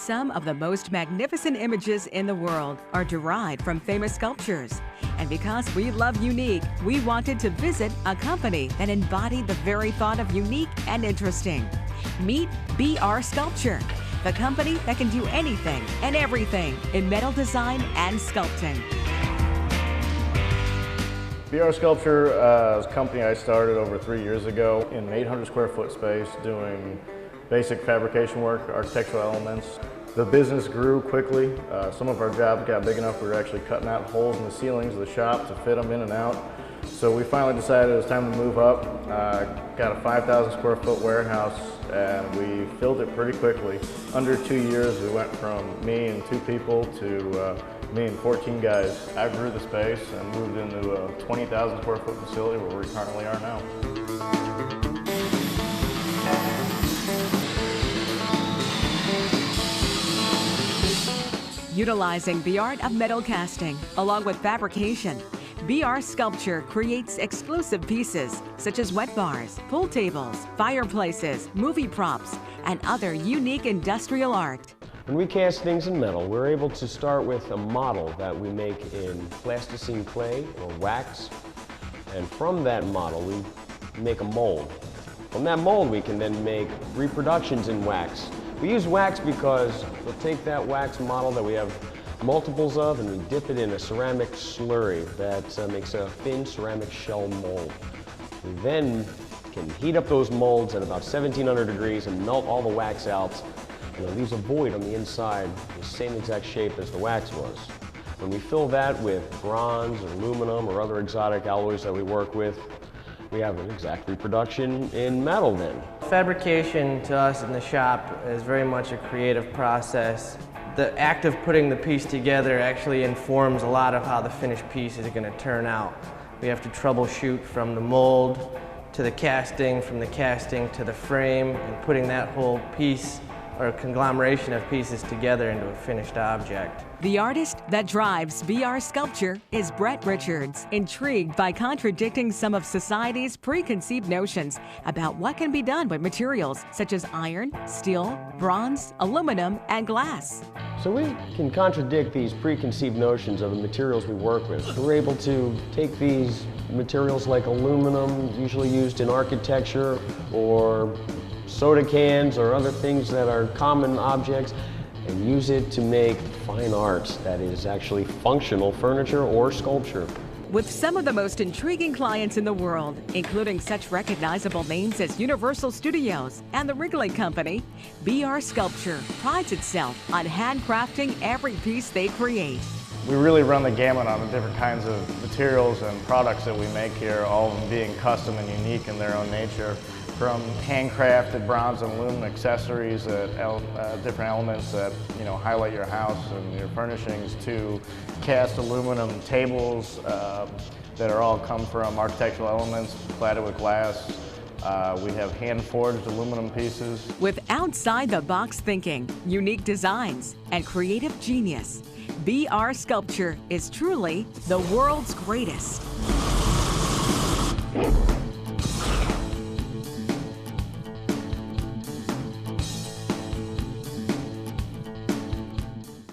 Some of the most magnificent images in the world are derived from famous sculptures. And because we love unique, we wanted to visit a company that embodied the very thought of unique and interesting. Meet BR Sculpture, the company that can do anything and everything in metal design and sculpting. BR Sculpture is a company I started over 3 years ago in an 800 square foot space doing basic fabrication work, architectural elements. The business grew quickly. Some of our jobs got big enough we were actually cutting out holes in the ceilings of the shop to fit them in and out. So we finally decided it was time to move up. Got a 5,000 square foot warehouse and we filled it pretty quickly. Under 2 years we went from me and 2 people to me and 14 guys. I grew the space and moved into a 20,000 square foot facility where we currently are now. Utilizing the art of metal casting, along with fabrication, BR Sculpture creates exclusive pieces such as wet bars, pool tables, fireplaces, movie props, and other unique industrial art. When we cast things in metal, we're able to start with a model that we make in plasticine clay or wax, and from that model we make a mold. From that mold we can then make reproductions in wax. We use wax because we'll take that wax model that we have multiples of and we dip it in a ceramic slurry that makes a thin ceramic shell mold. We then can heat up those molds at about 1700 degrees and melt all the wax out, and it leaves a void on the inside, the same exact shape as the wax was. When we fill that with bronze or aluminum or other exotic alloys that we work with, we have an exact reproduction in metal then. Fabrication to us in the shop is very much a creative process. The act of putting the piece together actually informs a lot of how the finished piece is going to turn out. We have to troubleshoot from the mold to the casting, from the casting to the frame, and putting that whole piece or conglomeration of pieces together into a finished object. The artist that drives BR Sculpture is Brett Richards, intrigued by contradicting some of society's preconceived notions about what can be done with materials such as iron, steel, bronze, aluminum, and glass. So we can contradict these preconceived notions of the materials we work with. We're able to take these materials like aluminum, usually used in architecture, or soda cans or other things that are common objects, and use it to make fine art that is actually functional furniture or sculpture. With some of the most intriguing clients in the world, including such recognizable names as Universal Studios and the Wrigley Company, BR Sculpture prides itself on handcrafting every piece they create. We really run the gamut on the different kinds of materials and products that we make here, all of them being custom and unique in their own nature. From handcrafted bronze and aluminum accessories, different elements that highlight your house and your furnishings, to cast aluminum tables that are all come from architectural elements cladded with glass. We have hand-forged aluminum pieces. With outside-the-box thinking, unique designs, and creative genius, BR Sculpture is truly the world's greatest.